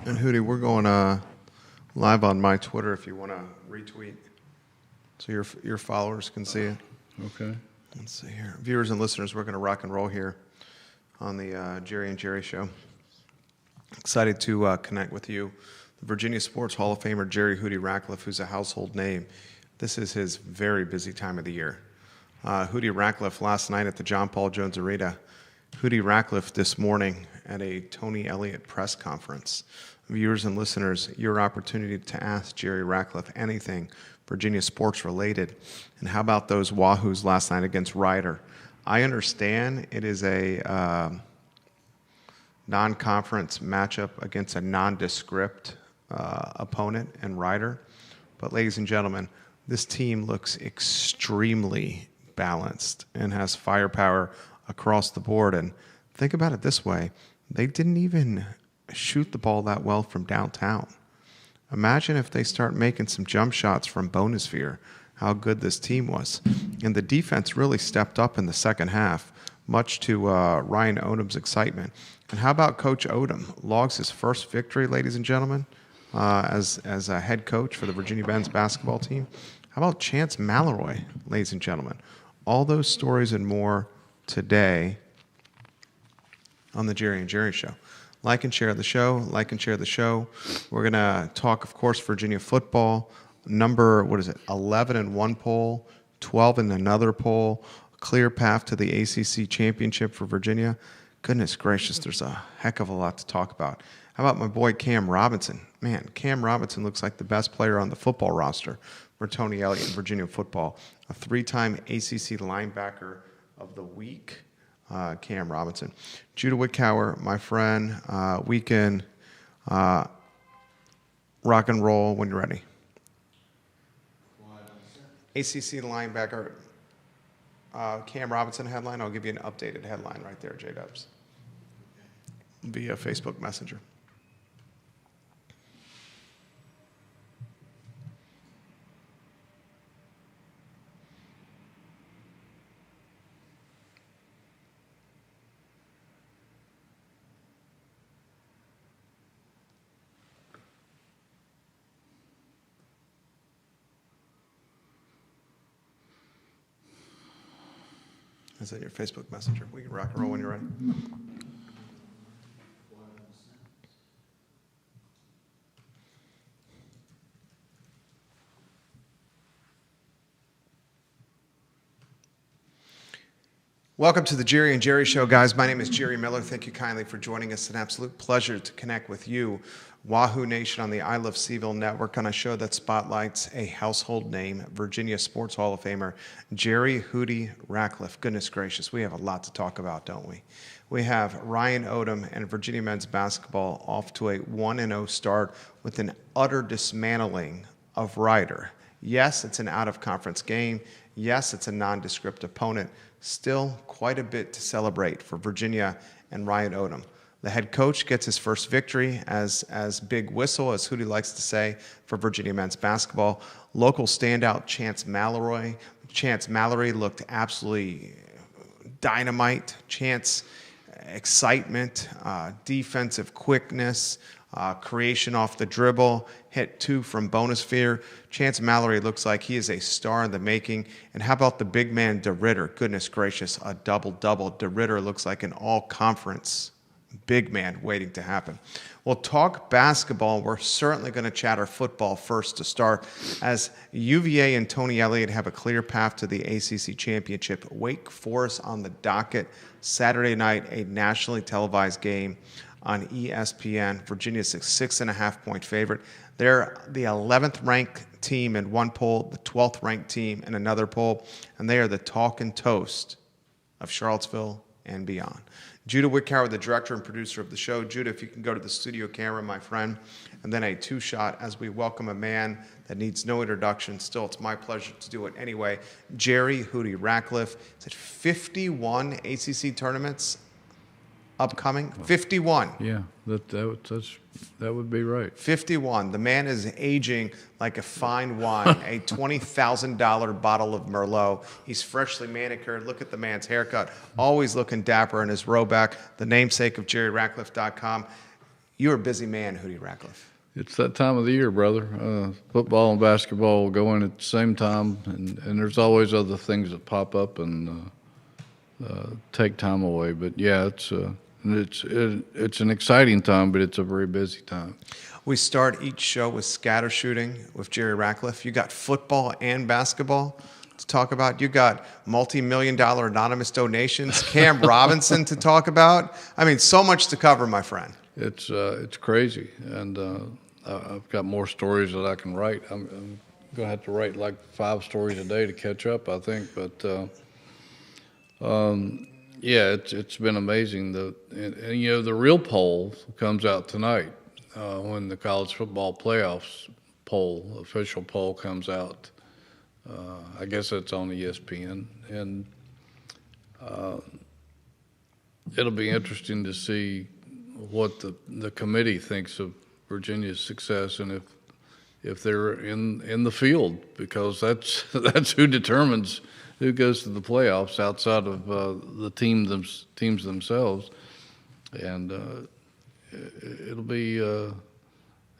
And Hootie, we're going live on my Twitter if you want to retweet so your followers can see it. Okay. Let's see here. Viewers and listeners, we're going to rock and roll here on the Jerry and Jerry Show. Excited to connect with you. The Virginia Sports Hall of Famer Jerry Hootie Ratcliffe, who's a household name. This is his very busy time of the year. Hootie Ratcliffe last night at the John Paul Jones Arena. Hootie Ratcliffe this morning at a Tony Elliott press conference. Viewers and listeners, your opportunity to ask Jerry Ratcliffe anything Virginia sports related. And how about those Wahoos last night against Rider? I understand it is a non-conference matchup against a nondescript opponent and Rider. But ladies and gentlemen, this team looks extremely balanced and has firepower across the board. And think about it this way. They didn't even shoot the ball that well from downtown. Imagine if they start making some jump shots from Bonasphere, how good this team was. And the defense really stepped up in the second half, much to Ryan Odom's excitement. And how about Coach Odom? Logs his first victory, ladies and gentlemen, as a head coach for the Virginia men's basketball team. How about Chance Mallory, ladies and gentlemen? All those stories and more today on the Jerry and Jerry Show. Like and share the show. Like and share the show. We're going to talk, of course, Virginia football. Number, 11 in one poll, 12 in another poll. Clear path to the ACC championship for Virginia. Goodness gracious, there's a heck of a lot to talk about. How about my boy Cam Robinson? Man, Cam Robinson looks like the best player on the football roster for Tony Elliott in Virginia football. A three-time ACC linebacker of the week. Cam Robinson. Judah Wickower, my friend, we can rock and roll when you're ready. ACC linebacker, Cam Robinson headline. I'll give you an updated headline right there, J-Dubs, via Facebook Messenger. Is that your Facebook Messenger? We can rock and roll when you're ready. Welcome to the Jerry and Jerry Show, guys. My name is Jerry Miller. Thank you kindly for joining us. It's an absolute pleasure to connect with you, Wahoo Nation, on the I Love CVille network, on a show that spotlights a household name, Virginia Sports Hall of Famer, Jerry Hootie Ratcliffe. Goodness gracious, we have a lot to talk about, don't we? We have Ryan Odom and Virginia men's basketball off to a 1-0 start with an utter dismantling of Rider. Yes, it's an out-of-conference game. Yes, it's a nondescript opponent. Still quite a bit to celebrate for Virginia and Ryan Odom. The head coach gets his first victory as big whistle, as Hootie likes to say, for Virginia men's basketball. Local standout Chance Mallory. Chance Mallory looked absolutely dynamite. Chance excitement, defensive quickness, creation off the dribble, hit two from Bonasphere. Chance Mallory looks like he is a star in the making. And how about the big man DeRitter? Goodness gracious, a double-double. DeRitter looks like an all-conference big man waiting to happen. We'll talk basketball. We're certainly going to chatter football first to start, as UVA and Tony Elliott have a clear path to the ACC championship. Wake Forest on the docket Saturday night, a nationally televised game on ESPN. Virginia's a 6.5-point favorite. They're the 11th ranked team in one poll, the 12th ranked team in another poll, and they are the talk and toast of Charlottesville and beyond. Judah Wickower, the director and producer of the show. Judah, if you can go to the studio camera, my friend, and then a two-shot as we welcome a man that needs no introduction. Still, it's my pleasure to do it anyway. Jerry Hootie Ratcliffe. Is it 51 ACC tournaments upcoming? 51. Yeah, that would be right. 51. The man is aging like a fine wine, a $20,000 bottle of Merlot. He's freshly manicured. Look at the man's haircut. Always looking dapper in his row back, the namesake of JerryRatcliffe.com. You're a busy man, Hootie Ratcliffe. It's that time of the year, brother. Football and basketball go in at the same time, and there's always other things that pop up and take time away. But yeah, it's an exciting time, but it's a very busy time. We start each show with scatter shooting with Jerry Ratcliffe. You got football and basketball to talk about. You got multi-million-dollar anonymous donations, Cam Robinson to talk about. I mean, so much to cover, my friend. It's crazy, and I've got more stories that I can write. I'm gonna have to write like 5 stories a day to catch up, I think. But yeah, it's been amazing. And you know, the real poll comes out tonight when the college football playoffs official poll comes out. I guess that's on ESPN, and it'll be interesting to see what the committee thinks of Virginia's success, and if they're in the field, because that's who determines who goes to the playoffs outside of the teams themselves, and it'll be an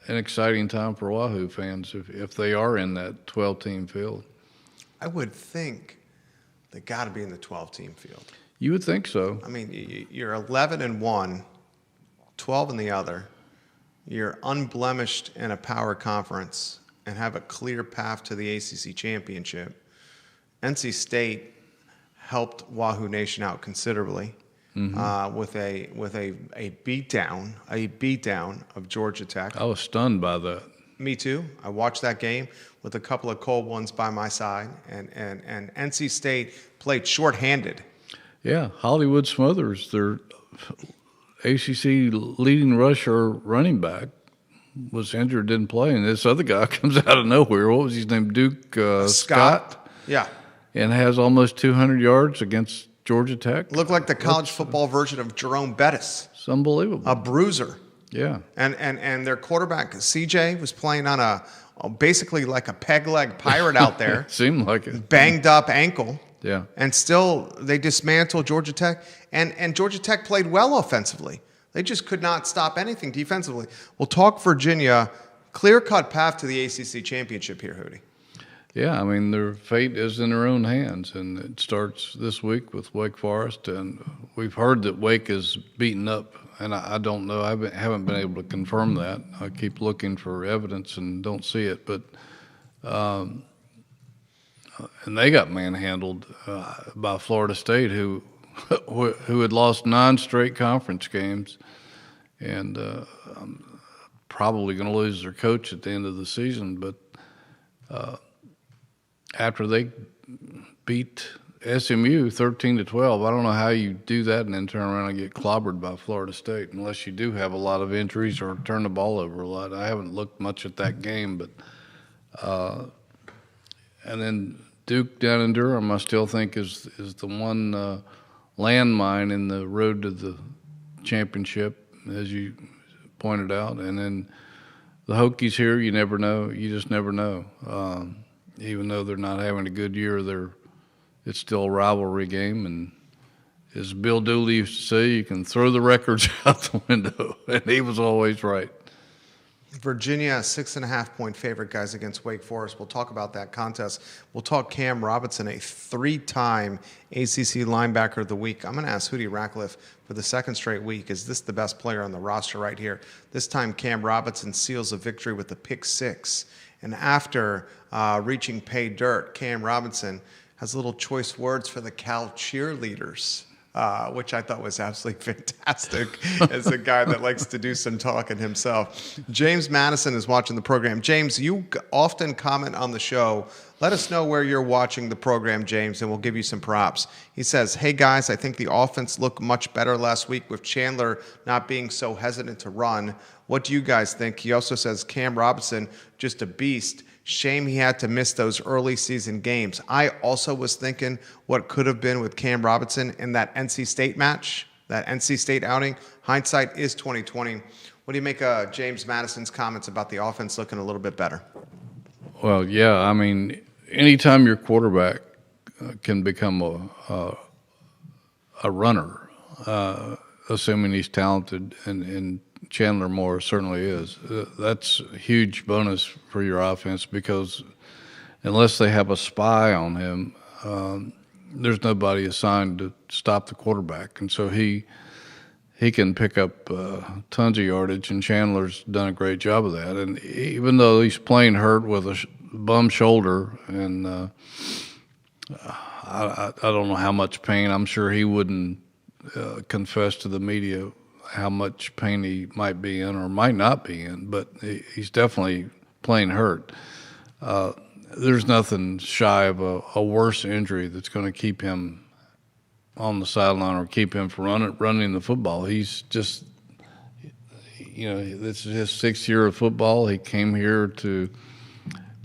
exciting time for Wahoo fans if they are in that 12-team field. I would think they got to be in the 12-team field. You would think so. I mean, you're 11 in one, 12 in the other. You're unblemished in a power conference and have a clear path to the ACC championship. NC State helped Wahoo Nation out considerably with a beatdown of Georgia Tech. I was stunned by that. Me too. I watched that game with a couple of cold ones by my side, and NC State played shorthanded. Yeah, Hollywood Smothers, their ACC leading rusher running back, was injured, didn't play, and this other guy comes out of nowhere. What was his name? Duke Scott? Yeah. And has almost 200 yards against Georgia Tech. Looked like the college football version of Jerome Bettis. It's unbelievable. A bruiser. Yeah. And their quarterback, CJ, was playing on basically like a peg leg pirate out there. Seemed like it. Banged up ankle. Yeah. And still they dismantled Georgia Tech. And Georgia Tech played well offensively. They just could not stop anything defensively. We'll talk Virginia. Clear-cut path to the ACC championship here, Hootie. Yeah, I mean, their fate is in their own hands, and it starts this week with Wake Forest. And we've heard that Wake is beaten up, and I don't know. I haven't been able to confirm that. I keep looking for evidence and don't see it. But and they got manhandled by Florida State, who had lost 9 straight conference games, and probably going to lose their coach at the end of the season. But after they beat SMU 13-12, I don't know how you do that and then turn around and get clobbered by Florida State, unless you do have a lot of injuries or turn the ball over a lot. I haven't looked much at that game, but and then Duke down in Durham, I still think is the one landmine in the road to the championship, as you pointed out. And then the Hokies here, you never know. You just never know. Even though they're not having a good year, it's still a rivalry game. And as Bill Dooley used to say, you can throw the records out the window, and he was always right. Virginia, 6.5-point favorite, guys, against Wake Forest. We'll talk about that contest. We'll talk Cam Robinson, a 3-time ACC linebacker of the week. I'm going to ask Hootie Ratcliffe for the second straight week, is this the best player on the roster right here? This time, Cam Robinson seals a victory with a pick 6. And after reaching pay dirt, Cam Robinson has little choice words for the Cal cheerleaders, which I thought was absolutely fantastic as a guy that likes to do some talking himself. James Madison is watching the program. James, you often comment on the show. Let us know where you're watching the program, James, and we'll give you some props. He says, hey, guys, I think the offense looked much better last week with Chandler not being so hesitant to run. What do you guys think? He also says, Cam Robinson, just a beast. Shame he had to miss those early season games. I also was thinking what could have been with Cam Robinson in that NC State match, that NC State outing. Hindsight is 2020. What do you make of James Madison's comments about the offense looking a little bit better? Well, yeah, I mean, anytime your quarterback can become a runner, assuming he's talented and Chandler Moore certainly is. That's a huge bonus for your offense because unless they have a spy on him, there's nobody assigned to stop the quarterback, and so he can pick up tons of yardage. And Chandler's done a great job of that. And even though he's playing hurt with a bum shoulder, and I don't know how much pain. I'm sure he wouldn't confess to the media how much pain he might be in or might not be in, but he's definitely playing hurt. There's nothing shy of a worse injury that's going to keep him on the sideline or keep him from running the football. He's just, this is his 6th year of football. He came here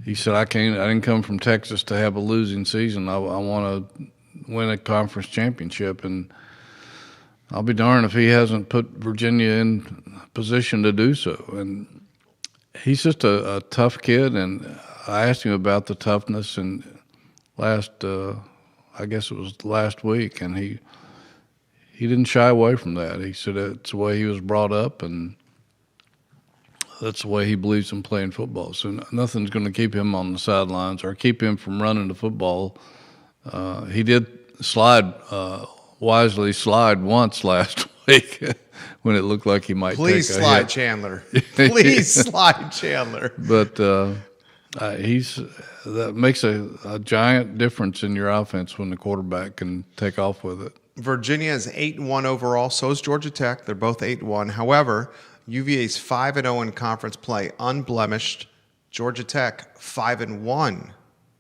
he said, I didn't come from Texas to have a losing season. I want to win a conference championship, and I'll be darned if he hasn't put Virginia in position to do so. And he's just a tough kid, and I asked him about the toughness and I guess it was last week, and he didn't shy away from that. He said it's the way he was brought up, and that's the way he believes in playing football. So nothing's going to keep him on the sidelines or keep him from running the football. He did wisely slide once last week when it looked like he might Please take a slide, hit. Chandler. Please slide, Chandler. But that makes a giant difference in your offense when the quarterback can take off with it. Virginia is 8-1 overall. So is Georgia Tech. They're both 8-1. However, UVA's 5-0 in conference play, unblemished. Georgia Tech 5-1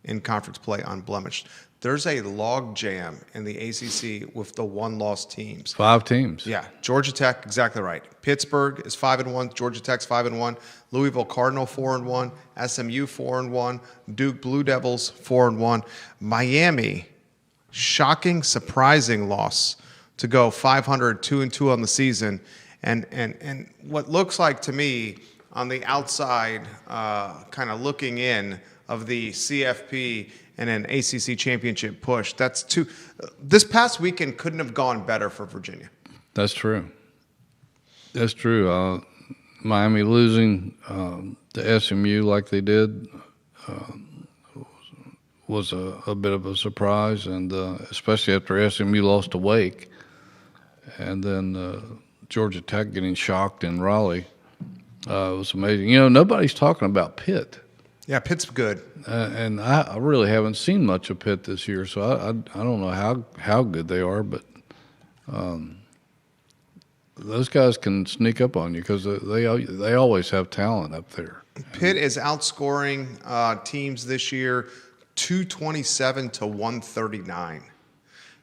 in conference play, unblemished. There's a log jam in the ACC with the one-loss teams. 5 teams. Yeah, Georgia Tech, exactly right. Pittsburgh is 5-1. Georgia Tech's 5-1. Louisville Cardinal 4-1. SMU 4-1. Duke Blue Devils 4-1. Miami, shocking, surprising loss to go 500, 2-2 on the season, and what looks like to me on the outside, kind of looking in of the CFP and an ACC championship push. This past weekend couldn't have gone better for Virginia. That's true. That's true. Miami losing to SMU like they did was a bit of a surprise, and especially after SMU lost to Wake, and then Georgia Tech getting shocked in Raleigh. It was amazing. Nobody's talking about Pitt. Yeah, Pitt's good. And I really haven't seen much of Pitt this year, so I don't know how good they are, but those guys can sneak up on you because they always have talent up there. Pitt is outscoring teams this year 227 to 139.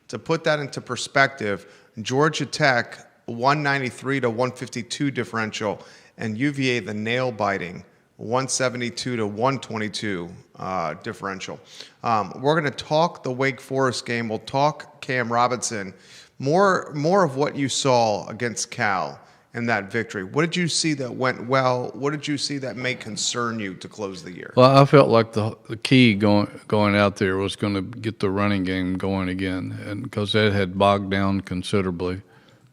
To put that into perspective, Georgia Tech 193 to 152 differential, and UVA the nail biting 172 to 122 differential. We're going to talk the Wake Forest game. We'll talk Cam Robinson. More of what you saw against Cal in that victory. What did you see that went well? What did you see that may concern you to close the year? Well, I felt like the key going out there was going to get the running game going again, and because that had bogged down considerably.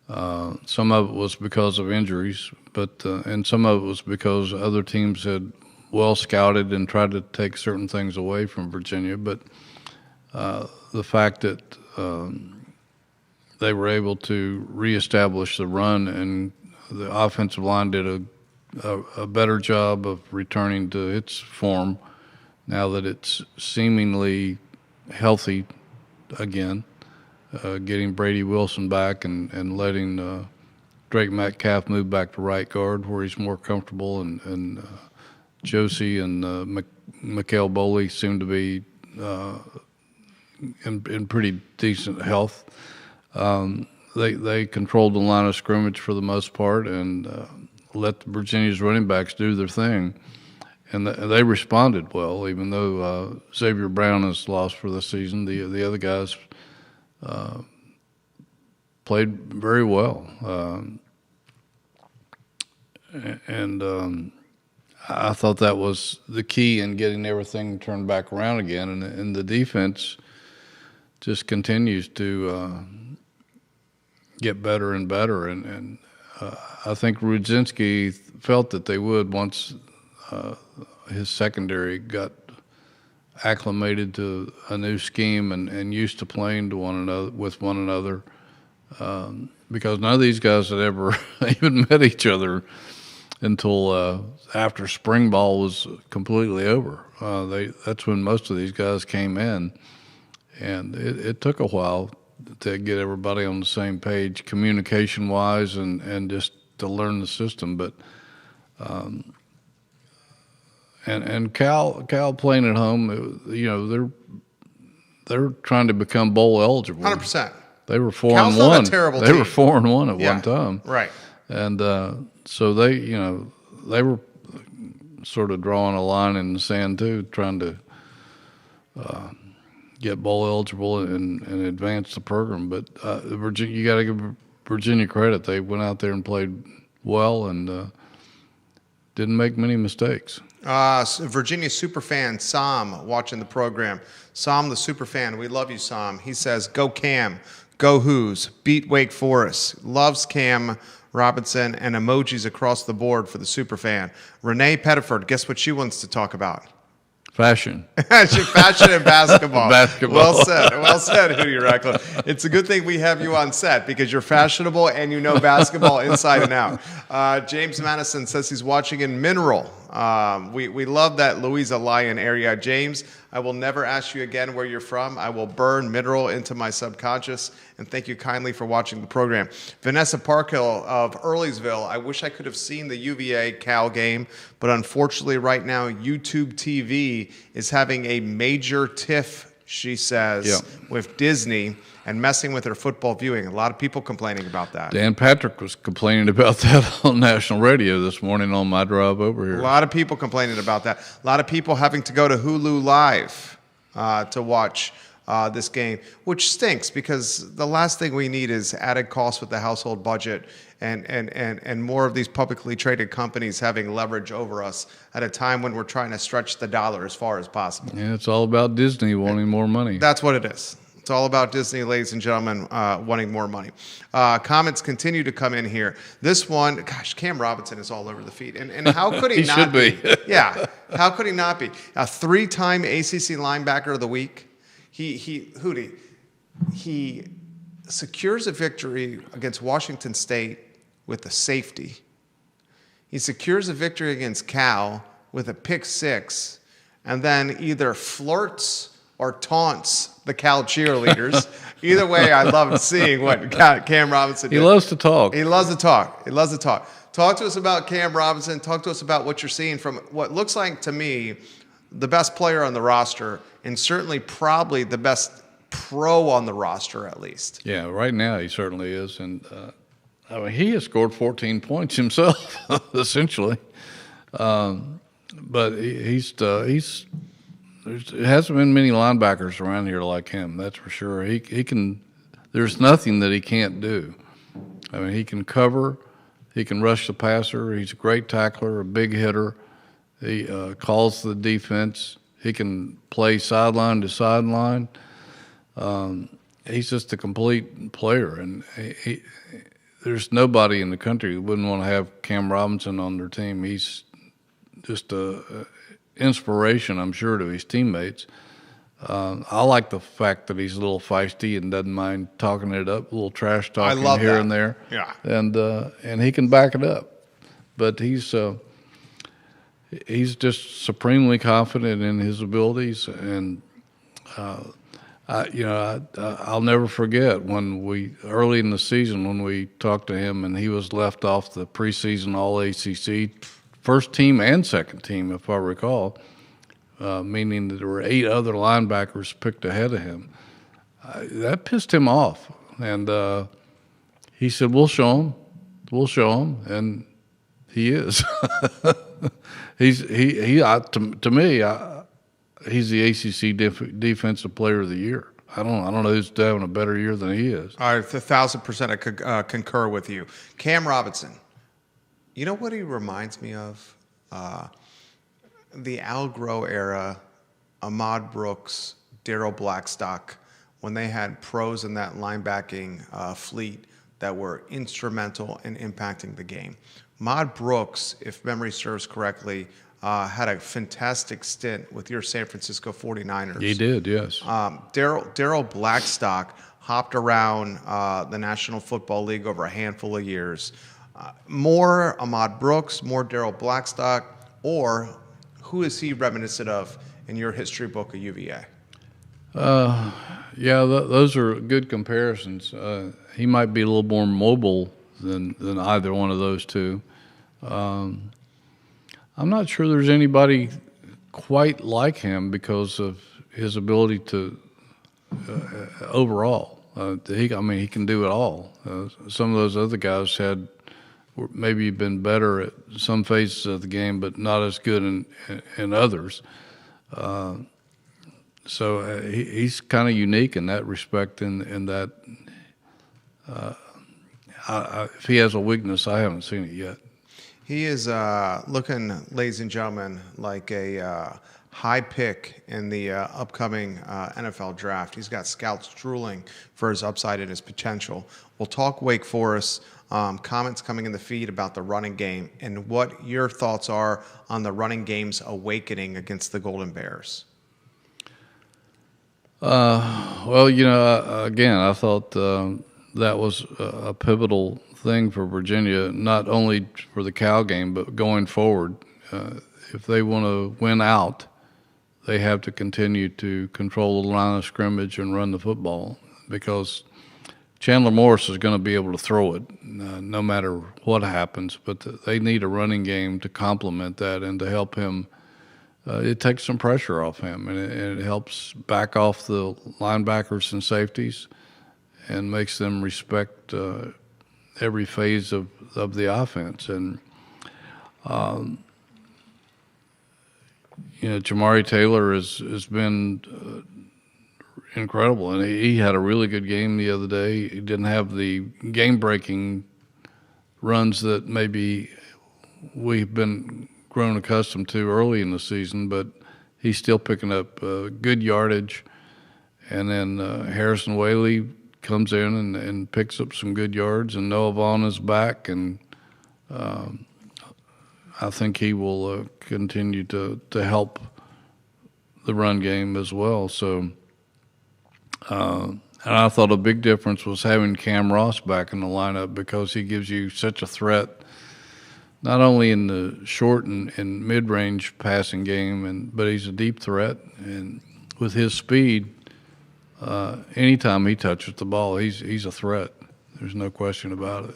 Some of it was because of injuries, but and some of it was because other teams had well scouted and tried to take certain things away from Virginia. But the fact that they were able to reestablish the run, and the offensive line did a better job of returning to its form now that it's seemingly healthy again. Getting Brady Wilson back and letting Drake Metcalf move back to right guard where he's more comfortable, and Josie and Mikael Boley seem to be in pretty decent health. They controlled the line of scrimmage for the most part and let Virginia's running backs do their thing. And they responded well, even though Xavier Brown is lost for the season. The other guys played very well. And I thought that was the key in getting everything turned back around again. And the defense just continues to get better and better. And I think Rudzinski felt that they would once his secondary got acclimated to a new scheme and used to playing to with one another, because none of these guys had ever even met each other until after spring ball was completely over. That's when most of these guys came in, and it took a while to get everybody on the same page, communication wise, and just to learn the system. But and Cal playing at home, they're trying to become bowl eligible. 100%. They were 4-1. Cal's not a terrible They team. were 4-1 at Yeah, one time. right. And so they were sort of drawing a line in the sand too, trying to get bowl eligible and advance the program. But Virginia, you got to give Virginia credit. They went out there and played well and didn't make many mistakes. Virginia superfan Sam watching the program. Sam the superfan, we love you, Sam. He says, "Go Cam, go Hoos, beat Wake Forest." Loves Cam Robinson and emojis across the board for the superfan. Renee Pettiford, guess what she wants to talk about? Fashion. Fashion and basketball. Basketball. Well said, Hootie Radcliffe. It's a good thing we have you on set because you're fashionable and you know basketball inside and out. James Madison says he's watching in Mineral. We love that Louisa Lyon area. James, I will never ask you again where you're from. I will burn Mineral into my subconscious. And thank you kindly for watching the program. Vanessa Parkhill of Earlysville. I wish I could have seen the UVA Cal game, but unfortunately right now YouTube TV is having a major tiff, she says, with Disney and messing with her football viewing. A lot of people complaining about that. Dan Patrick was complaining about that on national radio this morning on my drive over here. A lot of people complaining about that. A lot of people having to go to Hulu Live to watch this game, which stinks because the last thing we need is added costs with the household budget and more of these publicly traded companies having leverage over us at a time when we're trying to stretch the dollar as far as possible. Yeah, it's all about Disney wanting more money. That's what it is. It's all about Disney, ladies and gentlemen, wanting more money. Comments continue to come in here. This one, gosh, Cam Robinson is all over the feed. And how could he, He not should be. Yeah, how could he not be? A 3-time ACC linebacker of the week. He secures a victory against Washington State with a safety. He secures a victory against Cal with a pick six, and then either flirts or taunts the Cal cheerleaders. Either way, I loved seeing what Cam Robinson did. He loves to talk. He loves to talk. He loves to talk. Talk to us about Cam Robinson. Talk to us about what you're seeing from what looks like to me the best player on the roster, and certainly probably the best pro on the roster at least. Yeah, right now he certainly is. And I mean, he has scored 14 points himself, essentially. But there hasn't been many linebackers around here like him, that's for sure. He can. There's nothing that he can't do. I mean, he can cover, he can rush the passer. He's a great tackler, a big hitter. He calls the defense. He can play sideline to sideline. He's just a complete player, and there's nobody in the country who wouldn't want to have Cam Robinson on their team. He's just a inspiration, I'm sure, to his teammates. I like the fact that he's a little feisty and doesn't mind talking it up, a little trash talking here that. and there. Yeah, and he can back it up. But he's just supremely confident in his abilities, and I'll never forget when early in the season when we talked to him and he was left off the preseason All-ACC first team and second team, if I recall, meaning that there were 8 other linebackers picked ahead of him. That pissed him off, and he said, "We'll show him, and he is. To me, he's the ACC Defensive Player of the Year. I don't know who's having a better year than he is. All right, 1,000% I could concur with you. Cam Robinson, you know what he reminds me of? The Al Groh era, Ahmad Brooks, Darrell Blackstock, when they had pros in that linebacking fleet that were instrumental in impacting the game. Maude Brooks, if memory serves correctly, had a fantastic stint with your San Francisco 49ers. He did, yes. Daryl Blackstock hopped around the National Football League over a handful of years. More Ahmad Brooks, more Daryl Blackstock, or who is he reminiscent of in your history book of UVA? Yeah, those are good comparisons. He might be a little more mobile than either one of those two. I'm not sure there's anybody quite like him because of his ability to overall. He can do it all. Some of those other guys had maybe been better at some phases of the game, but not as good in others. So he's kind of unique in that respect. In that, if he has a weakness, I haven't seen it yet. He is looking, ladies and gentlemen, like a high pick in the upcoming NFL draft. He's got scouts drooling for his upside and his potential. We'll talk Wake Forest. Comments coming in the feed about the running game and what your thoughts are on the running game's awakening against the Golden Bears. Well, again, I thought that was a pivotal thing for Virginia, not only for the Cal game, but going forward. If they want to win out, they have to continue to control the line of scrimmage and run the football, because Chandler Morris is going to be able to throw it no matter what happens, but they need a running game to complement that and to help him. It takes some pressure off him, and it helps back off the linebackers and safeties and makes them respect every phase of the offense. And, Jamari Taylor has been incredible, and he had a really good game the other day. He didn't have the game-breaking runs that maybe we've been grown accustomed to early in the season, but he's still picking up good yardage. And then Harrison Whaley comes in and picks up some good yards, and Noah Vaughn is back, and I think he will continue to help the run game as well. So, and I thought a big difference was having Cam Ross back in the lineup, because he gives you such a threat, not only in the short and mid-range passing game, but he's a deep threat. And with his speed, anytime he touches the ball, he's a threat. There's no question about it.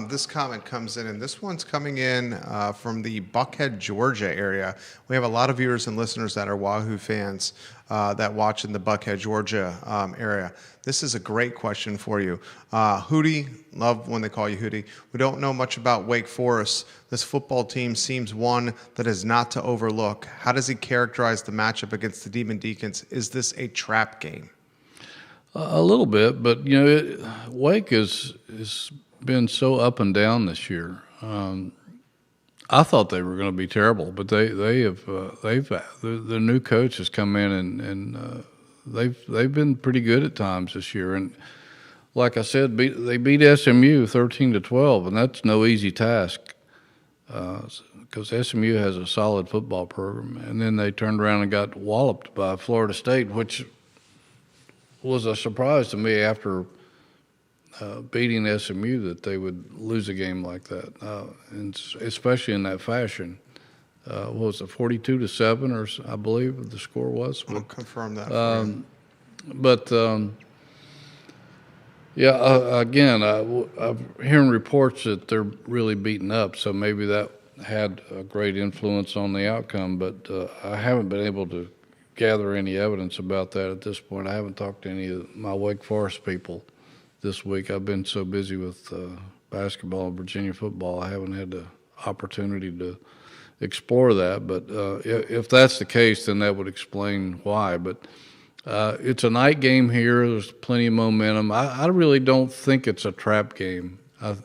This comment comes in, and this one's coming in from the Buckhead, Georgia area. We have a lot of viewers and listeners that are Wahoo fans that watch in the Buckhead, Georgia area. This is a great question for you. Hootie, love when they call you Hootie. We don't know much about Wake Forest. This football team seems one that is not to overlook. How does he characterize the matchup against the Demon Deacons? Is this a trap game? A little bit, but Wake is been so up and down this year. I thought they were going to be terrible, but the new coach has come in and they've been pretty good at times this year. And like I said, they beat SMU 13-12, and that's no easy task because SMU has a solid football program. And then they turned around and got walloped by Florida State, which was a surprise to me after beating SMU that they would lose a game like that, and especially in that fashion. What was it, 42-7, or I believe the score was? I'll confirm that. Again, I'm hearing reports that they're really beaten up, so maybe that had a great influence on the outcome, but I haven't been able to gather any evidence about that at this point. I haven't talked to any of my Wake Forest people this week. I've been so busy with basketball and Virginia football, I haven't had the opportunity to explore that. But if that's the case, then that would explain why. But it's a night game here. There's plenty of momentum. I really don't think it's a trap game. I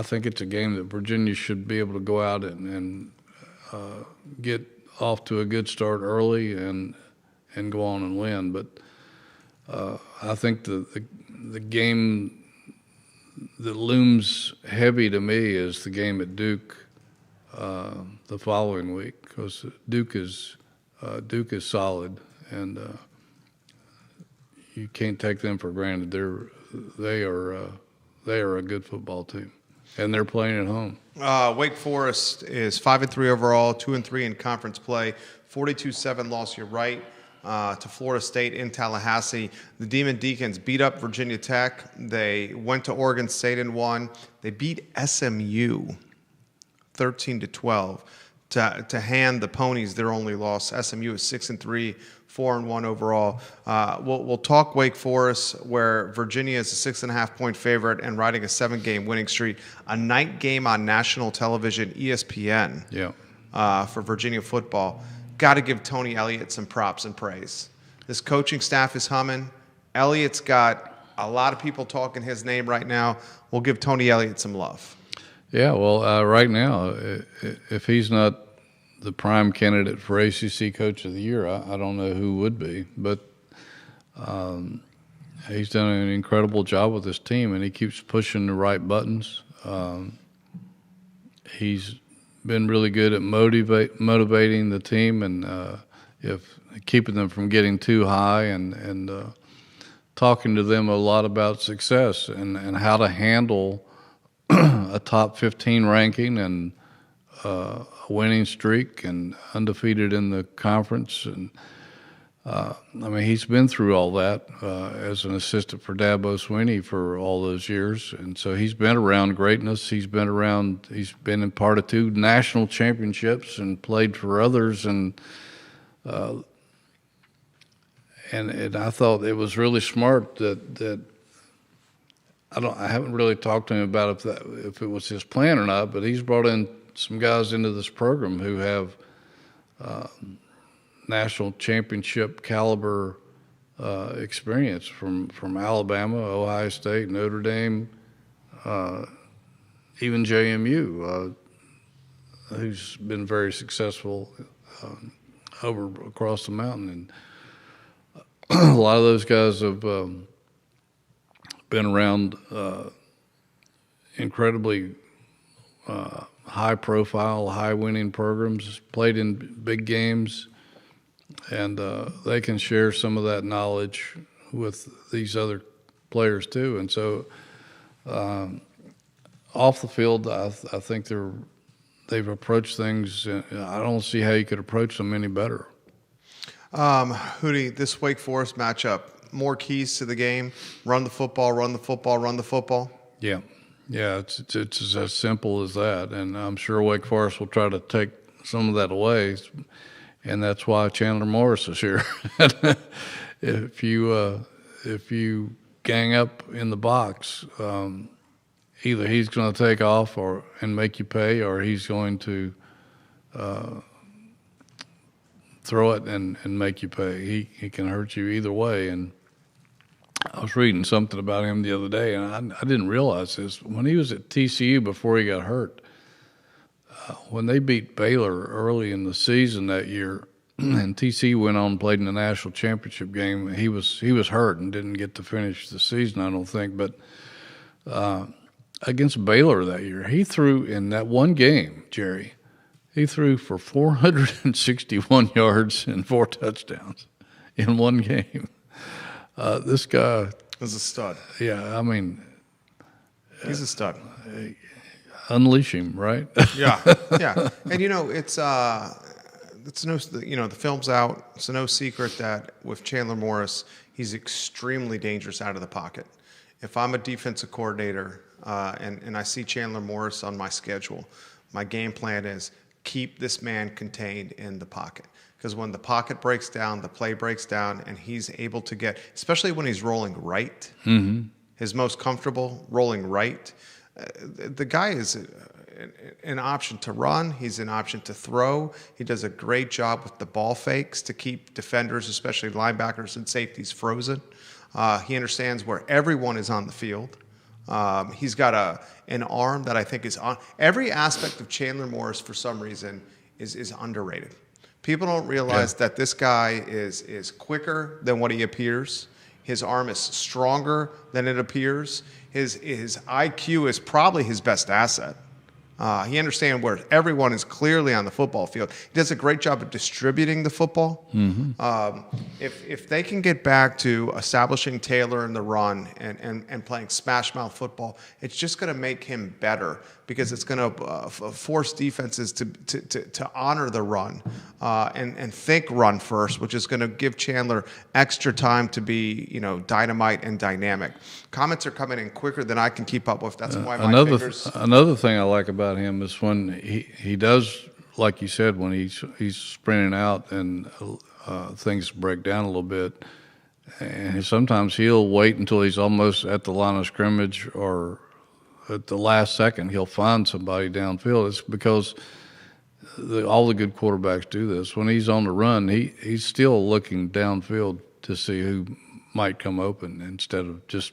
think it's a game that Virginia should be able to go out and get off to a good start early and go on and win. But I think the game that looms heavy to me is the game at Duke the following week, because Duke is solid, and you can't take them for granted. They are a good football team, and they're playing at home. Wake Forest is 5-3 overall, 2-3 in conference play, 42-7 loss. You're right. To Florida State in Tallahassee. The Demon Deacons beat up Virginia Tech. They went to Oregon State and won. They beat SMU 13-12 to hand the Ponies their only loss. SMU is 6-3, 4-1 overall. We'll talk Wake Forest, where Virginia is a 6.5-point favorite and riding a 7-game winning streak. A night game on national television, ESPN. Yeah. For Virginia football. Got to give Tony Elliott some props and praise. This coaching staff is humming. Elliott's got a lot of people talking his name right now. We'll give Tony Elliott some love. Yeah, well, right now, if he's not the prime candidate for ACC Coach of the Year, I don't know who would be. But he's done an incredible job with this team, and he keeps pushing the right buttons. He's been really good at motivating the team, and if keeping them from getting too high, and talking to them a lot about success and how to handle a top 15 ranking and a winning streak and undefeated in the conference. And I mean, he's been through all that as an assistant for Dabo Swinney for all those years, and so he's been around greatness. He's been in part of 2 national championships and played for others, and I thought it was really smart that I haven't really talked to him about if it was his plan or not, but he's brought in some guys into this program who have national championship caliber experience from Alabama, Ohio State, Notre Dame, even JMU, who's been very successful across the mountain. And a lot of those guys have been around incredibly high-profile, high-winning programs, played in big games, and they can share some of that knowledge with these other players too. And so off the field, I think they've approached things. I don't see how you could approach them any better. Hootie, this Wake Forest matchup, more keys to the game: run the football, run the football, run the football. Yeah, it's as simple as that. And I'm sure Wake Forest will try to take some of that away. And that's why Chandler Morris is here. If you gang up in the box, either he's going to take off and make you pay, or he's going to throw it and make you pay. He can hurt you either way. And I was reading something about him the other day, and I didn't realize this. When he was at TCU before he got hurt, when they beat Baylor early in the season that year, and TCU went on and played in the national championship game, he was hurt and didn't get to finish the season, I don't think. But against Baylor that year, he threw in that one game, Jerry, he threw for 461 yards and 4 touchdowns in one game. This guy is a stud. Yeah, I mean, he's a stud. Unleash him, right? Yeah. And it's no, the film's out. It's no secret that with Chandler Morris, he's extremely dangerous out of the pocket. If I'm a defensive coordinator and I see Chandler Morris on my schedule, my game plan is keep this man contained in the pocket. Because when the pocket breaks down, the play breaks down, and he's able to get, especially when he's rolling right, his most comfortable rolling right. The guy is an option to run. He's an option to throw. He does a great job with the ball fakes to keep defenders, especially linebackers and safeties, frozen. He understands where everyone is on the field. He's got an arm that I think is on. Every aspect of Chandler Morris, for some reason, is underrated. People don't realize that this guy is quicker than what he appears. His arm is stronger than it appears. His IQ is probably his best asset. He understands where everyone is clearly on the football field. He does a great job of distributing the football. If they can get back to establishing Taylor in the run and playing smash mouth football, it's just going to make him better because it's going to force defenses to honor the run and think run first, which is going to give Chandler extra time to be dynamite and dynamic. Comments are coming in quicker than I can keep up with. That's why my fingers. Another thing I like about him is when he does, like you said, when he's sprinting out and things break down a little bit, and sometimes he'll wait until he's almost at the line of scrimmage or at the last second he'll find somebody downfield. It's because all the good quarterbacks do this. When he's on the run, he's still looking downfield to see who might come open instead of just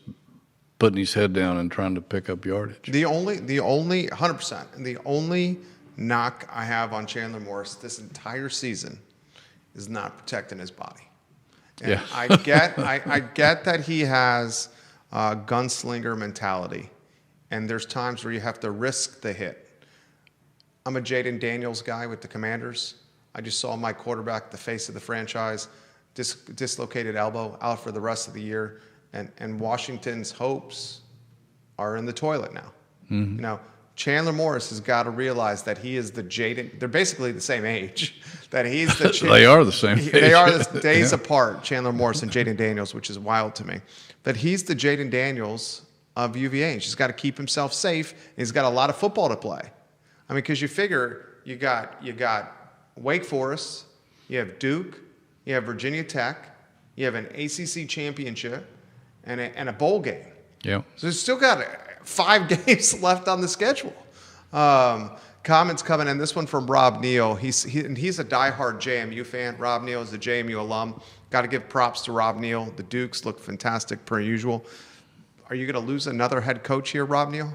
putting his head down and trying to pick up yardage. The only 100%, and the only knock I have on Chandler Morris this entire season is not protecting his body. And yeah. I get that he has a gunslinger mentality, and there's times where you have to risk the hit. I'm a Jaden Daniels guy with the Commanders. I just saw my quarterback, the face of the franchise, dislocated elbow, out for the rest of the year. And Washington's hopes are in the toilet now. Chandler Morris has got to realize that he is the Jaden. They're basically the same age. That he's the. They are the same age. They are days apart. Chandler Morris and Jaden Daniels, which is wild to me. That he's the Jaden Daniels of UVA. He's got to keep himself safe. And he's got a lot of football to play. I mean, because you figure you got Wake Forest, you have Duke, you have Virginia Tech, you have an ACC championship. And a bowl game. Yeah. So he's still got 5 games left on the schedule. Comments coming in. This one from Rob Neal. He's a diehard JMU fan. Rob Neal is a JMU alum. Got to give props to Rob Neal. The Dukes look fantastic per usual. Are you going to lose another head coach here, Rob Neal?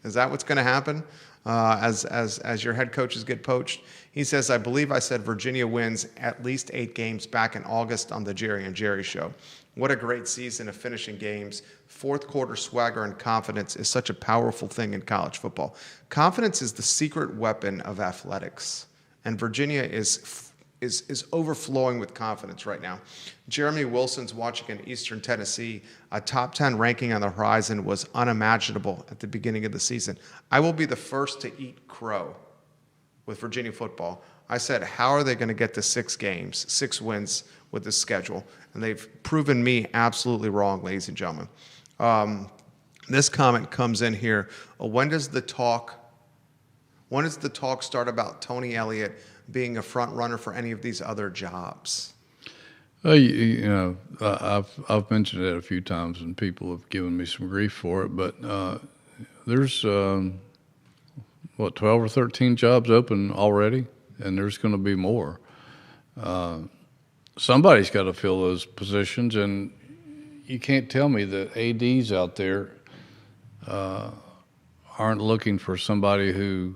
Is that what's going to happen as your head coaches get poached? He says, I believe I said Virginia wins at least 8 games back in August on the Jerry and Jerry show. What a great season of finishing games. Fourth quarter swagger and confidence is such a powerful thing in college football. Confidence is the secret weapon of athletics, and Virginia is overflowing with confidence right now. Jeremy Wilson's watching in Eastern Tennessee. A top 10 ranking on the horizon was unimaginable at the beginning of the season. I will be the first to eat crow with Virginia football. I said, how are they going to get to 6 games, 6 wins with this schedule? And they've proven me absolutely wrong, ladies and gentlemen. This comment comes in here. When does the talk start about Tony Elliott being a front runner for any of these other jobs? I've mentioned it a few times, and people have given me some grief for it. But there's 12 or 13 jobs open already, and there's going to be more. Somebody's got to fill those positions, and you can't tell me that ADs out there aren't looking for somebody who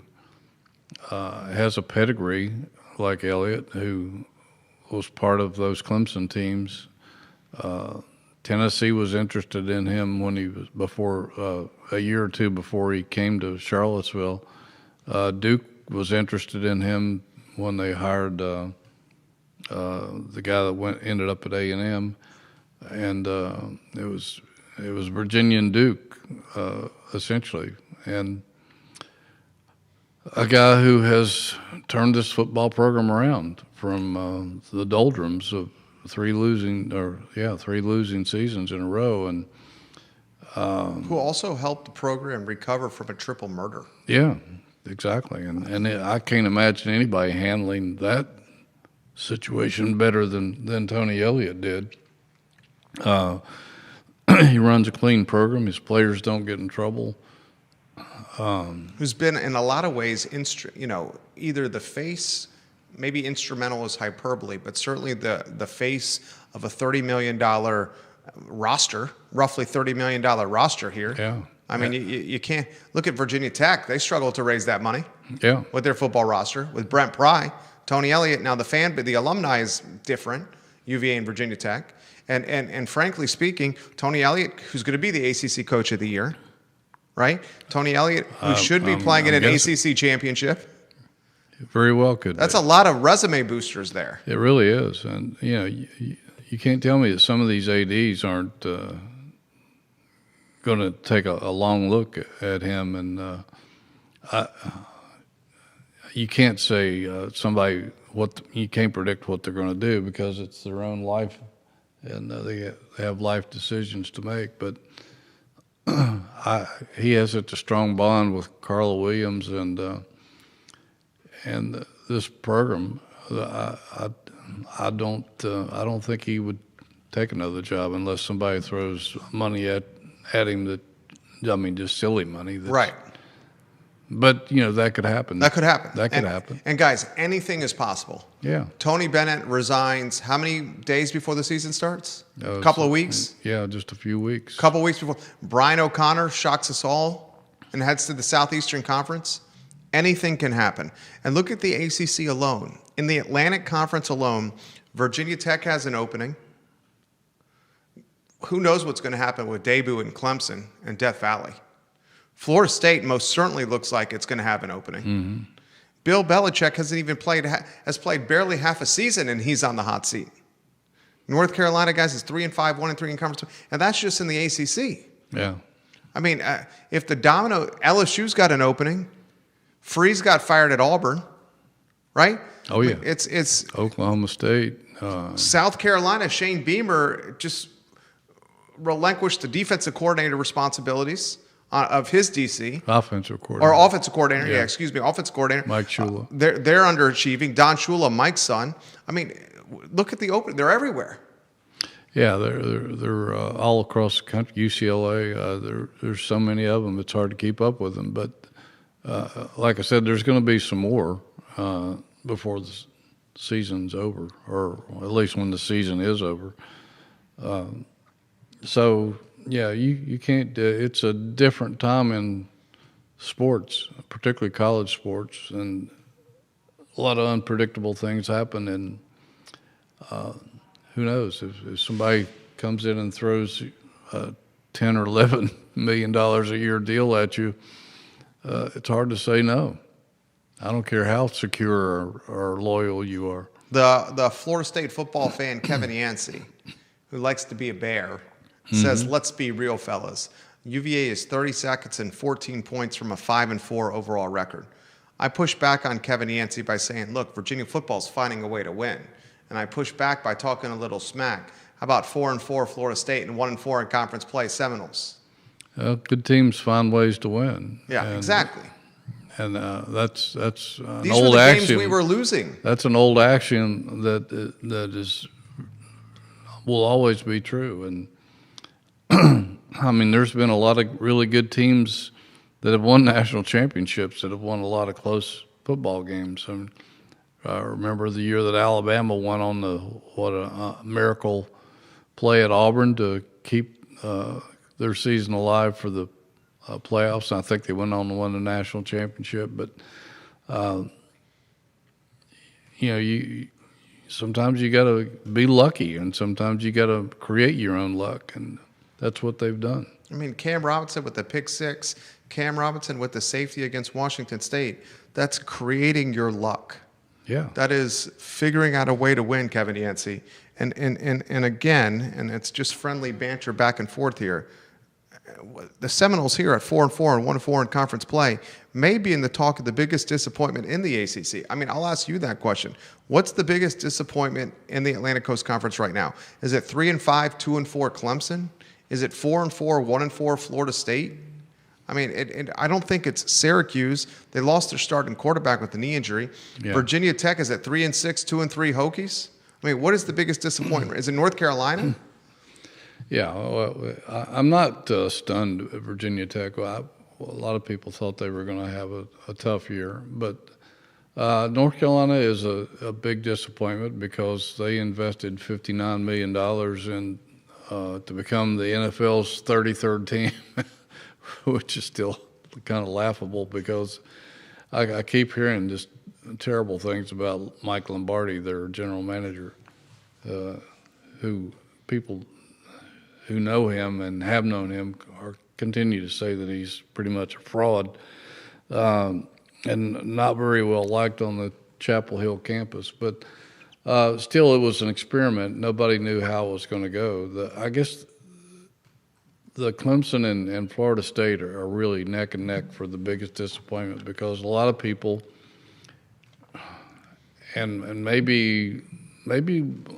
has a pedigree like Elliott, who was part of those Clemson teams. Tennessee was interested in him when he was a year or two before he came to Charlottesville. Duke was interested in him when they hired the guy that ended up at A&M, and it was Virginia and Duke essentially, and a guy who has turned this football program around from the doldrums of 3 losing seasons in a row, and who also helped the program recover from a triple murder. Yeah, exactly, and I can't imagine anybody handling that situation better than Tony Elliott did. He runs a clean program. His players don't get in trouble. Who's been in a lot of ways, either the face, maybe instrumental is hyperbole, but certainly the face of a $30 million roster, roughly $30 million roster here. Yeah. I mean, you can't look at Virginia Tech. They struggled to raise that money. Yeah. With their football roster, with Brent Pry, Tony Elliott. Now the alumni is different, UVA and Virginia Tech. And frankly speaking, Tony Elliott, who's going to be the ACC Coach of the Year, right? Tony Elliott, who should be playing in an ACC championship. Very well could That's be. a lot of resume boosters there. It really is. And, you can't tell me that some of these ADs aren't going to take a long look at him. And you can't say you can't predict what they're going to do because it's their own life, and they have life decisions to make. But he has such a strong bond with Carla Williams and this program. I don't think he would take another job unless somebody throws money at him just silly money. Right. But, that could happen. That could happen. That could happen. And guys, anything is possible. Yeah. Tony Bennett resigns how many days before the season starts? A couple of weeks? Yeah, just a few weeks. Couple of weeks before. Brian O'Connor shocks us all and heads to the Southeastern Conference. Anything can happen. And look at the ACC alone. In the Atlantic Conference alone, Virginia Tech has an opening. Who knows what's going to happen with Debut and Clemson and Death Valley. Florida State most certainly looks like it's going to have an opening. Mm-hmm. Bill Belichick hasn't even has played barely half a season, and he's on the hot seat. North Carolina, guys, is 3-5, 1-3 in conference, and that's just in the ACC. Yeah. I mean, if the LSU's got an opening, Freeze got fired at Auburn, right? Oh yeah. It's Oklahoma State. South Carolina. Shane Beamer just relinquished the defensive coordinator responsibilities of his DC. Offensive coordinator. Or offensive coordinator, Yeah. Offensive coordinator. Mike Shula. They're underachieving. Don Shula, Mike's son. I mean, look at the opening. They're everywhere. Yeah, they're all across the country. UCLA, there's so many of them, it's hard to keep up with them. But like I said, there's going to be some more before the season's over, or at least when the season is over. So, yeah, you can't. It's a different time in sports, particularly college sports, and a lot of unpredictable things happen. And who knows if somebody comes in and throws a $10 or $11 million a year deal at you, it's hard to say no. I don't care how secure or loyal you are. The Florida State football fan Kevin Yancey, who likes to be a bear, says, "Let's be real, fellas. UVA is 30 seconds and 14 points from a 5-4 overall record." I push back on Kevin Yancey by saying, "Look, Virginia football's finding a way to win," and I push back by talking a little smack. How about 4-4 Florida State and 1-4 in conference play Seminoles? Good teams find ways to win. Yeah, exactly. And that's an These old were the games axiom. we were losing. That's an old axiom that will always be true. And I mean, there's been a lot of really good teams that have won national championships that have won a lot of close football games. And I remember the year that Alabama won on a miracle play at Auburn to keep their season alive for the playoffs. And I think they went on to win the national championship. But sometimes you got to be lucky, and sometimes you got to create your own luck, and that's what they've done. I mean, Cam Robinson with the pick six, Cam Robinson with the safety against Washington State. That's creating your luck. Yeah. That is figuring out a way to win, Kevin Yancey. And again, and it's just friendly banter back and forth here, the Seminoles here at 4-4 and 1-4 in conference play may be in the talk of the biggest disappointment in the ACC. I mean, I'll ask you that question. What's the biggest disappointment in the Atlantic Coast Conference right now? Is it 3-5, 2-4 Clemson? Is it 4-4, 1-4 Florida State? I mean, I don't think it's Syracuse. They lost their starting quarterback with the knee injury. Yeah. Virginia Tech is at 3-6, 2-3 Hokies. I mean, what is the biggest disappointment? Is it North Carolina? Yeah, well, I'm not stunned at Virginia Tech. A lot of people thought they were going to have a tough year, but North Carolina is a big disappointment because they invested $59 million in to become the NFL's 33rd team, which is still kind of laughable because I keep hearing just terrible things about Mike Lombardi, their general manager, who people who know him and have known him continue to say that he's pretty much a fraud, and not very well liked on the Chapel Hill campus. But still, it was an experiment. Nobody knew how it was going to go. I guess the Clemson and Florida State are really neck and neck for the biggest disappointment, because a lot of people, and maybe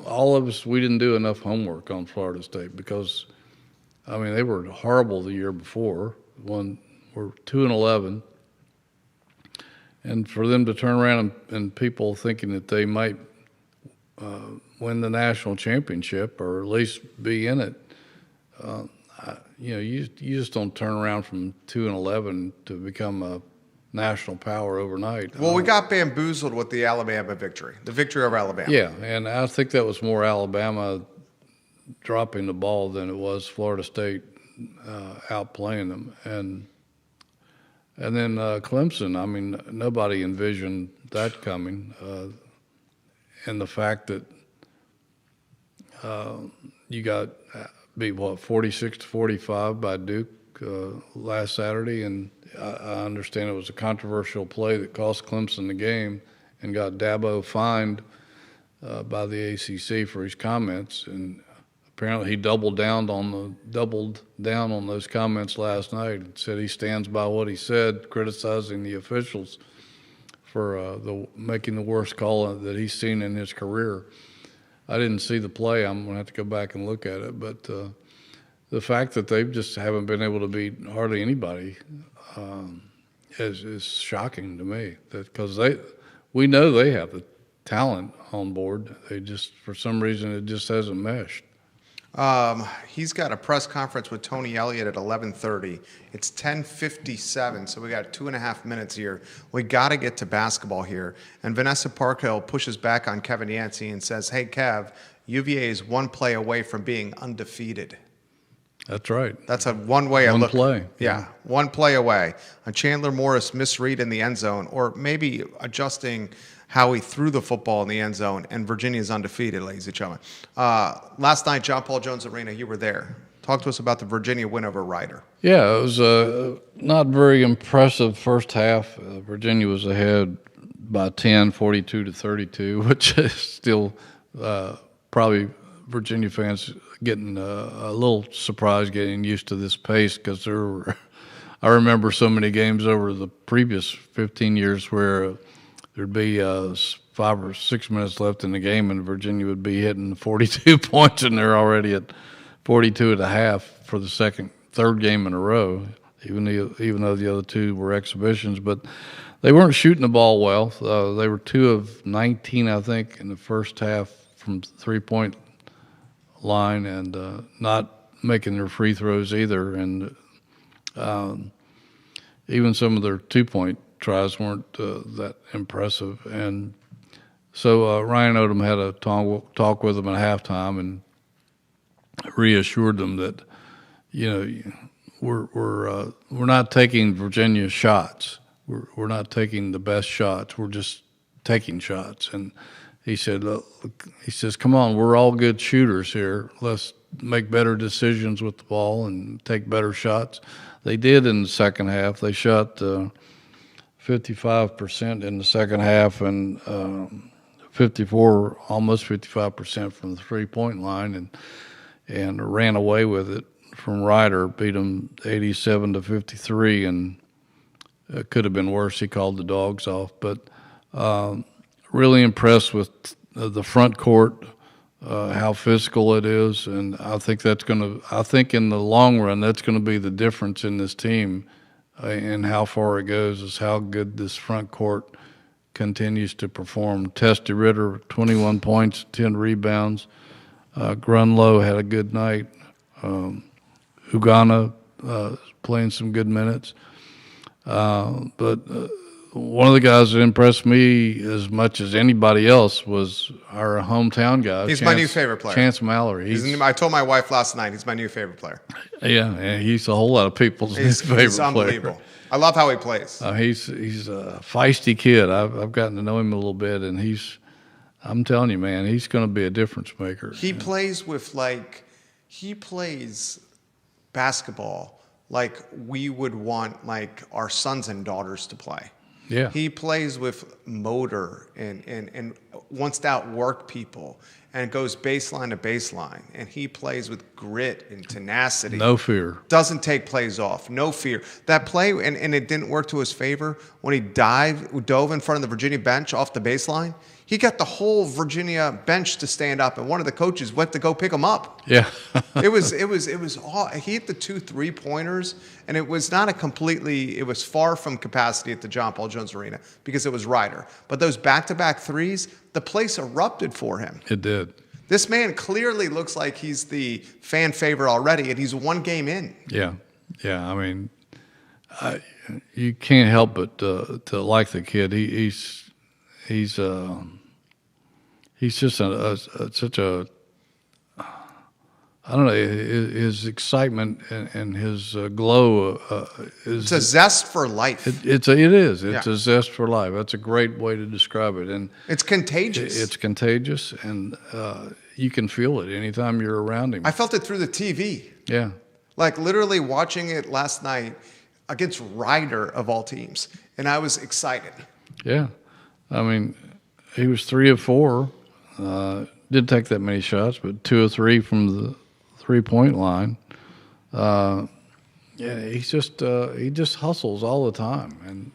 all of us, we didn't do enough homework on Florida State, because I mean, they were horrible the year before. We're 2-11, and for them to turn around and people thinking that they might win the national championship or at least be in it, you just don't turn around from 2-11 to become a national power overnight. Well, we got bamboozled with the Alabama victory, the victory over Alabama. Yeah, and I think that was more Alabama dropping the ball than it was Florida State outplaying them. And then Clemson, I mean, nobody envisioned that coming. And the fact that you got beat, 46-45 by Duke last Saturday, and I understand it was a controversial play that cost Clemson the game and got Dabo fined by the ACC for his comments, and apparently he doubled down on those comments last night and said he stands by what he said, criticizing the officials for making the worst call that he's seen in his career. I didn't see the play. I'm going to have to go back and look at it. But the fact that they just haven't been able to beat hardly anybody is shocking to me. Because we know they have the talent on board. They just, for some reason, it just hasn't meshed. He's got a press conference with Tony Elliott at 11:30. It's 10:57, so we got 2.5 minutes here. We got to get to basketball here. And Vanessa Parkhill pushes back on Kevin Yancey and says, "Hey, Kev, UVA is one play away from being undefeated." That's right. That's one way I look. One play. Yeah, one play away. A Chandler Morris misread in the end zone, or maybe adjusting how he threw the football in the end zone, and Virginia's undefeated, ladies and gentlemen. Last night, John Paul Jones Arena, you were there. Talk to us about the Virginia win over Rider. Yeah, it was not very impressive first half. Virginia was ahead by 10, 42-32, which is still probably Virginia fans getting a little surprised, getting used to this pace, because I remember so many games over the previous 15 years where there'd be 5 or 6 minutes left in the game, and Virginia would be hitting 42 points, and they're already at 42 and a half for the third game in a row, even though the other two were exhibitions. But they weren't shooting the ball well. They were 2 of 19, I think, in the first half from three-point line, and not making their free throws either. And even some of their two-point tries weren't that impressive. And so Ryan Odom had a talk with them at halftime and reassured them that, we're not taking Virginia's shots. We're not taking the best shots. We're just taking shots. And he said, he says, come on, we're all good shooters here. Let's make better decisions with the ball and take better shots. They did in the second half. They shot 55% in the second half, and almost 55% from the three-point line, and ran away with it from Rider, beat them 87-53, and it could have been worse. He called the dogs off. But really impressed with the front court, how physical it is, and I think in the long run that's going to be the difference in this team. And how far it goes is how good this front court continues to perform. Testy Ritter, 21 points, 10 rebounds. Grunlow had a good night. Ugana playing some good minutes. But one of the guys that impressed me as much as anybody else was our hometown guy. He's my new favorite player. Chance Mallory. I told my wife last night he's my new favorite player. Yeah, he's a whole lot of people's favorite player. He's unbelievable. I love how he plays. He's a feisty kid. I've gotten to know him a little bit, and he's I'm telling you, man, he's going to be a difference maker. He plays basketball like we would want like our sons and daughters to play. Yeah. He plays with motor and wants to outwork people and goes baseline to baseline. And he plays with grit and tenacity. No fear. Doesn't take plays off. No fear. That play, and it didn't work to his favor, when he dove in front of the Virginia bench off the baseline, he got the whole Virginia bench to stand up, and one of the coaches went to go pick him up. Yeah. It was all, he hit the 2 3-pointers, and it was not it was far from capacity at the John Paul Jones Arena because it was Ryder. But those back-to-back threes, the place erupted for him. It did. This man clearly looks like he's the fan favorite already, and he's 1 game in. Yeah. Yeah. I mean, you can't help but to like the kid. He's just such a, I don't know, his excitement and his glow is. It's a zest for life. It is. It's Yeah. a zest for life. That's a great way to describe it. And It's contagious. it's contagious, and you can feel it anytime you're around him. I felt it through the TV. Yeah. Like literally watching it last night against Ryder of all teams. And I was excited. Yeah. I mean, he was 3 of 4. Didn't take that many shots, but 2 of 3 from the 3-point line. Yeah, he just hustles all the time, and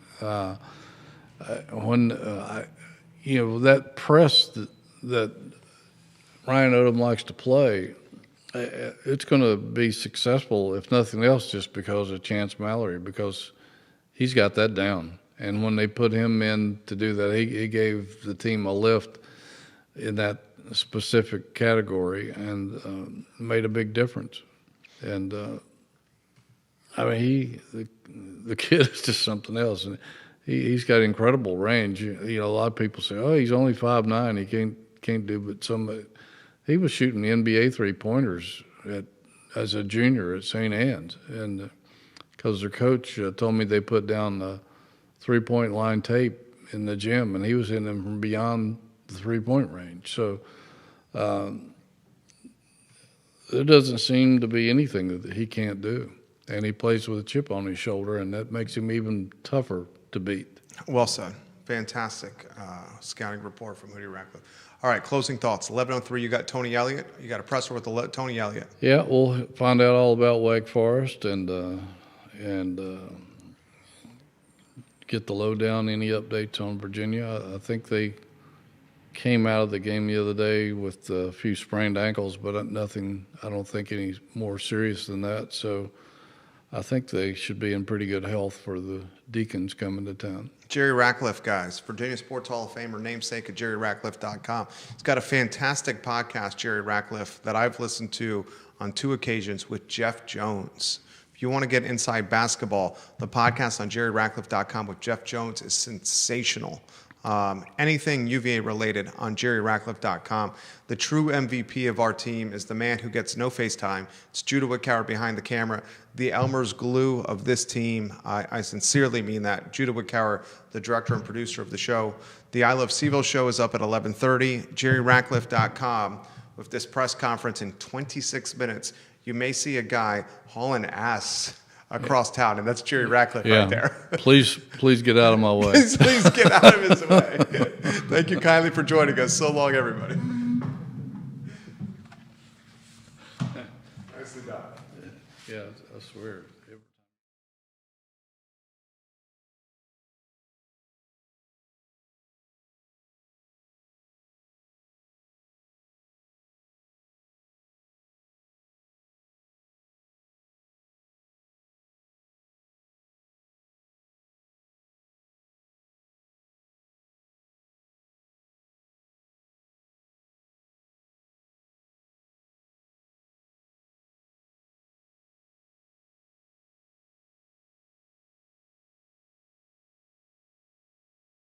when that press that Ryan Odom likes to play, it's going to be successful if nothing else, just because of Chance Mallory, because he's got that down. And when they put him in to do that, he gave the team a lift in that specific category and made a big difference. And I mean, the kid is just something else, and he's got incredible range. A lot of people say, "Oh, he's only 5'9", he can't do," but he was shooting the NBA 3-pointers as a junior at St. Anne's, and because their coach told me they put down the 3-point line tape in the gym, and he was hitting them from beyond the 3-point range. So there doesn't seem to be anything that he can't do. And he plays with a chip on his shoulder, and that makes him even tougher to beat. Well said. Fantastic scouting report from Moody Ratcliffe. All right, closing thoughts. 11:03, you got Tony Elliott. You got a presser with Tony Elliott. Yeah, we'll find out all about Wake Forest and get the lowdown, any updates on Virginia. I think they came out of the game the other day with a few sprained ankles, but nothing, I don't think any more serious than that. So I think they should be in pretty good health for the Deacons coming to town. Jerry Ratcliffe, guys, Virginia Sports Hall of Famer, namesake of JerryRatcliffe.com. He's got a fantastic podcast, Jerry Ratcliffe, that I've listened to on 2 occasions with Jeff Jones. If you want to get inside basketball, the podcast on JerryRatcliffe.com with Jeff Jones is sensational. Anything UVA related on JerryRatcliffe.com. The true MVP of our team is the man who gets no FaceTime. It's Judah Wickauer behind the camera, the Elmer's glue of this team. I sincerely mean that. Judah Wickauer, the director and producer of the show. The I Love CVille show is up at 11:30. JerryRatcliffe.com. With this press conference in 26 minutes, you may see a guy hauling ass across town, and that's Jerry Ratcliffe right there. Please get out of my way. Please get out of his way. Thank you kindly for joining us. So long, everybody.